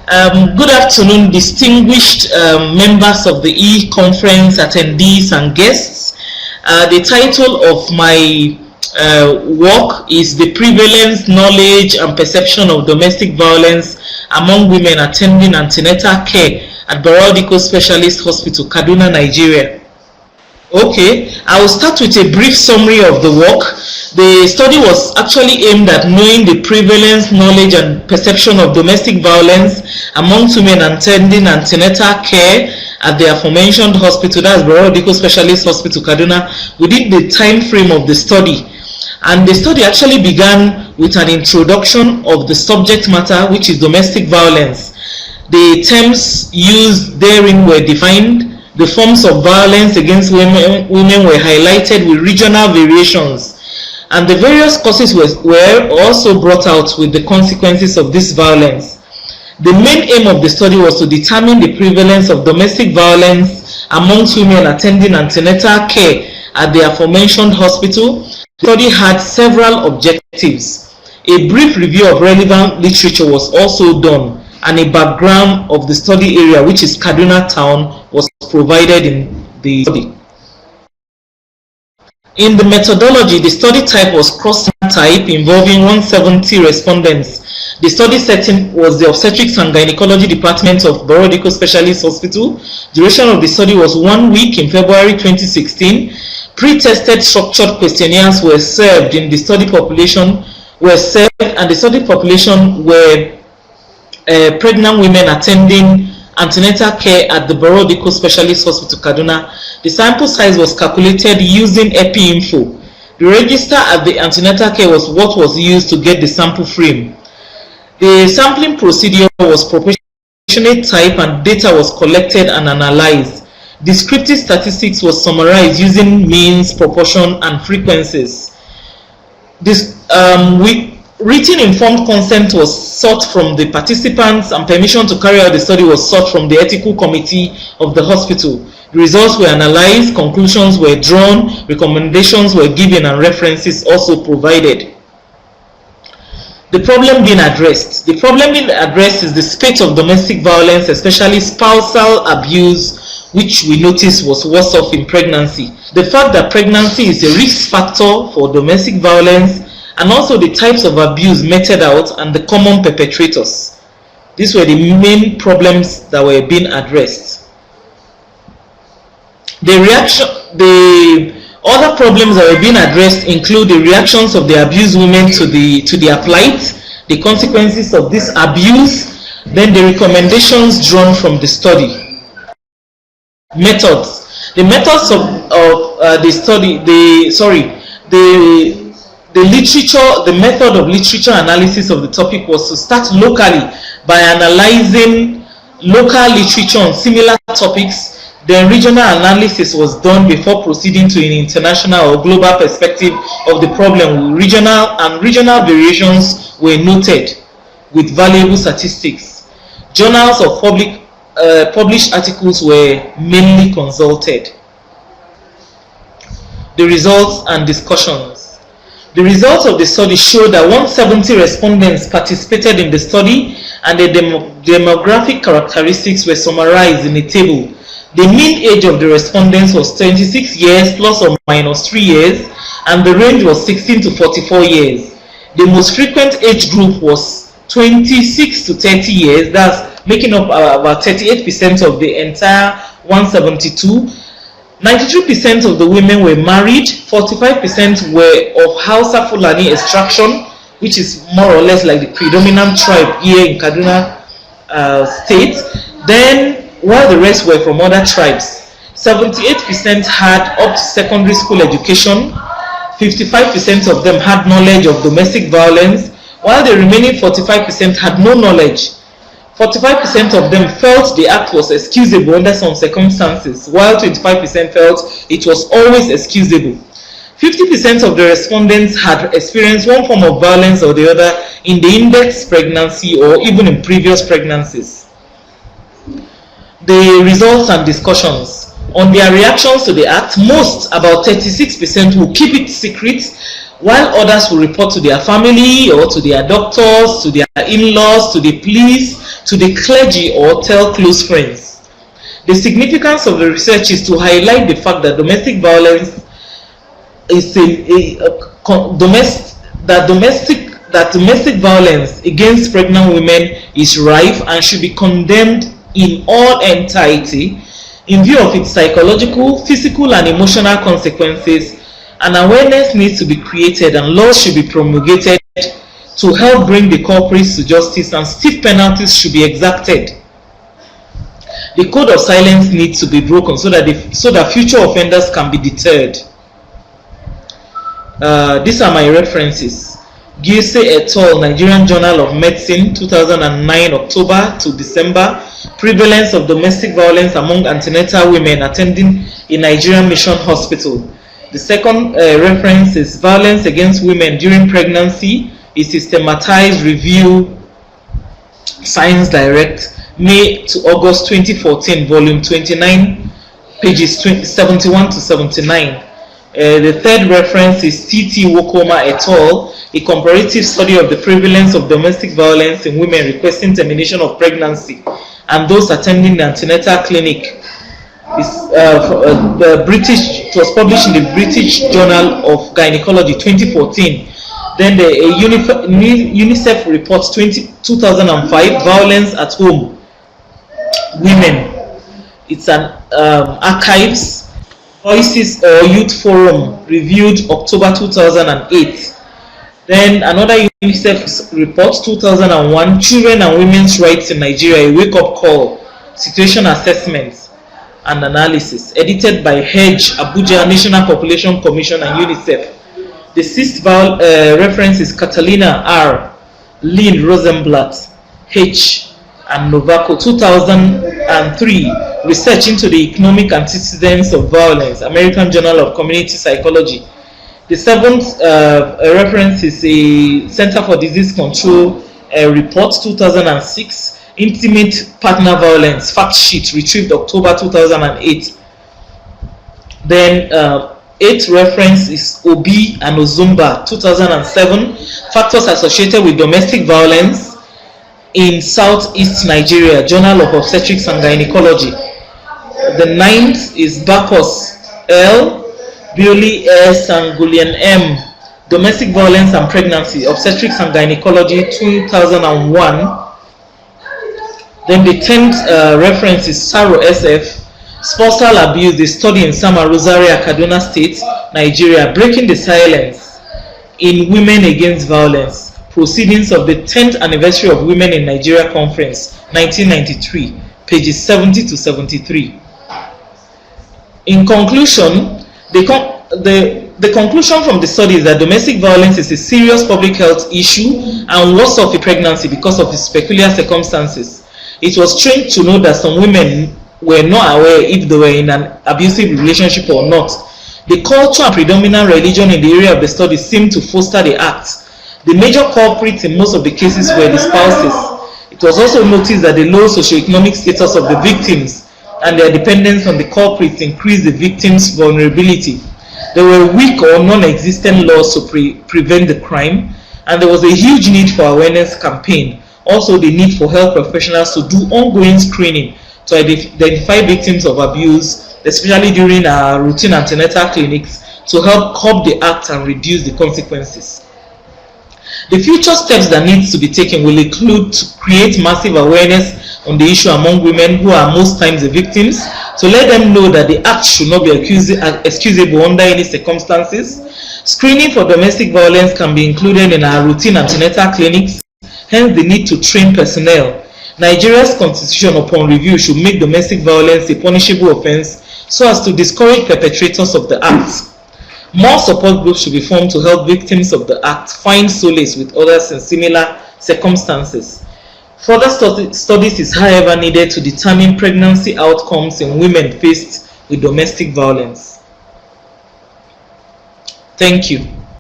Good afternoon, distinguished members of the e-conference attendees and guests. The title of my work is The Prevalence, Knowledge and Perception of Domestic Violence Among Women Attending Antenatal Care at Barau Dikko Specialist Hospital, Kaduna, Nigeria. Okay, I will start with a brief summary of the work. The study was actually aimed at knowing the prevalence, knowledge, and perception of domestic violence amongst women attending antenatal care at the aforementioned hospital, that's Barau Dikko Specialist Hospital, Kaduna, within the time frame of the study. And the study actually began with an introduction of the subject matter, which is domestic violence. The terms used therein were defined. The forms of violence against women were highlighted with regional variations, and the various causes were also brought out with the consequences of this violence. The main aim of the study was to determine the prevalence of domestic violence amongst women attending antenatal care at the aforementioned hospital. The study had several objectives. A brief review of relevant literature was also done, and a background of the study area, which is Kaduna town, was provided in the study. In the methodology, the study type was cross-type involving 170 respondents. The study setting was the Obstetrics and Gynecology Department of Barau Dikko Specialist Hospital. Duration of the study was 1 week in February 2016. Pre-tested structured questionnaires were served in the study population, and the study population were pregnant women attending antenatal care at the Barau Dikko Specialist Hospital, Kaduna. The sample size was calculated using EpiInfo. The register at the antenatal care was what was used to get the sample frame. The sampling procedure was proportionate type, and data was collected and analyzed. Descriptive statistics was summarized using means, proportion, and frequencies. Written informed consent was sought from the participants, and permission to carry out the study was sought from the ethical committee of the hospital. The results were analyzed, conclusions were drawn, recommendations were given, and references also provided. The problem being addressed. The problem being addressed is the spate of domestic violence, especially spousal abuse, which we noticed was worse off in pregnancy. The fact that pregnancy is a risk factor for domestic violence, and also the types of abuse meted out and the common perpetrators. These were the main problems that were being addressed. The other problems that were being addressed include the reactions of the abused women to their plight, the consequences of this abuse, then the recommendations drawn from the study. Methods. The methods of the study, the method of literature analysis of the topic was to start locally by analyzing local literature on similar topics. Then regional analysis was done before proceeding to an international or global perspective of the problem. Regional variations were noted with valuable statistics. Journals of published articles were mainly consulted. The results and discussions. The results of the study showed that 170 respondents participated in the study, and the demographic characteristics were summarized in a table. The mean age of the respondents was 26 years plus or minus 3 years, and the range was 16 to 44 years. The most frequent age group was 26 to 30 years, that's making up about 38% of the entire 172. 93% of the women were married, 45% were of Hausa Fulani extraction, which is more or less like the predominant tribe here in Kaduna state. Then, while the rest were from other tribes, 78% had up to secondary school education, 55% of them had knowledge of domestic violence, while the remaining 45% had no knowledge. 45% of them felt the act was excusable under some circumstances, while 25% felt it was always excusable. 50% of the respondents had experienced one form of violence or the other in the index pregnancy or even in previous pregnancies. The results and discussions. On their reactions to the act, most, about 36%, will keep it secret, while others will report to their family or to their doctors, to their in-laws, to the police, to the clergy, or tell close friends. The significance of the research is to highlight the fact that domestic violence is domestic violence against pregnant women is rife and should be condemned in all entirety in view of its psychological, physical, and emotional consequences. An awareness needs to be created and laws should be promulgated to help bring the culprits to justice, and stiff penalties should be exacted. The code of silence needs to be broken so that future offenders can be deterred. These are my references. Gilse et al., Nigerian Journal of Medicine, 2009, October to December. Prevalence of domestic violence among antenatal women attending a Nigerian mission hospital. The second reference is Violence Against Women During Pregnancy, a systematized review, Science Direct, May to August 2014, volume 29, pages 71 to 79. The third reference is T.T. Wokoma et al., a comparative study of the prevalence of domestic violence in women requesting termination of pregnancy and those attending the antenatal clinic. It was published in the British Journal of Gynecology 2014. Then the UNICEF report 2005, Violence at Home, Women. It's an archives, Voices or Youth Forum, reviewed October 2008. Then another UNICEF report 2001, Children and Women's Rights in Nigeria, a wake-up call, situation assessments and analysis, edited by Hedge, Abuja, National Population Commission and UNICEF. The sixth reference is Catalina R., Lynn Rosenblatt, H., and Novako, 2003, Research into the Economic Antecedents of Violence, American Journal of Community Psychology. The seventh reference is a Center for Disease Control report, 2006, Intimate Partner Violence, fact sheet, retrieved October 2008. Then eighth reference is Obi and Ozumba, 2007, Factors Associated with Domestic Violence in Southeast Nigeria, Journal of Obstetrics and Gynecology. The ninth is Bakos L., Bioli S., and Gulian M., Domestic Violence and Pregnancy, Obstetrics and Gynecology, 2001. Then the 10th reference is Saro SF, Spousal Abuse, the study in Sama Rosaria, Kaduna State, Nigeria, Breaking the Silence in Women Against Violence, Proceedings of the 10th Anniversary of Women in Nigeria Conference, 1993, pages 70 to 73. In conclusion, the conclusion from the study is that domestic violence is a serious public health issue and worse off a pregnancy because of its peculiar circumstances. It was strange to know that some women were not aware if they were in an abusive relationship or not. The culture and predominant religion in the area of the study seemed to foster the act. The major culprits in most of the cases were the spouses. It was also noticed that the low socioeconomic status of the victims and their dependence on the culprits increased the victims' vulnerability. There were weak or non-existent laws to prevent the crime, and there was a huge need for awareness campaign. Also, the need for health professionals to do ongoing screening to identify victims of abuse, especially during our routine antenatal clinics, to help curb the act and reduce the consequences. The future steps that needs to be taken will include to create massive awareness on the issue among women who are most times the victims, to let them know that the act should not be excusable under any circumstances. Screening for domestic violence can be included in our routine antenatal clinics, hence the need to train personnel. Nigeria's constitution upon review should make domestic violence a punishable offense so as to discourage perpetrators of the act. More support groups should be formed to help victims of the act find solace with others in similar circumstances. Further studies is however needed to determine pregnancy outcomes in women faced with domestic violence. Thank you.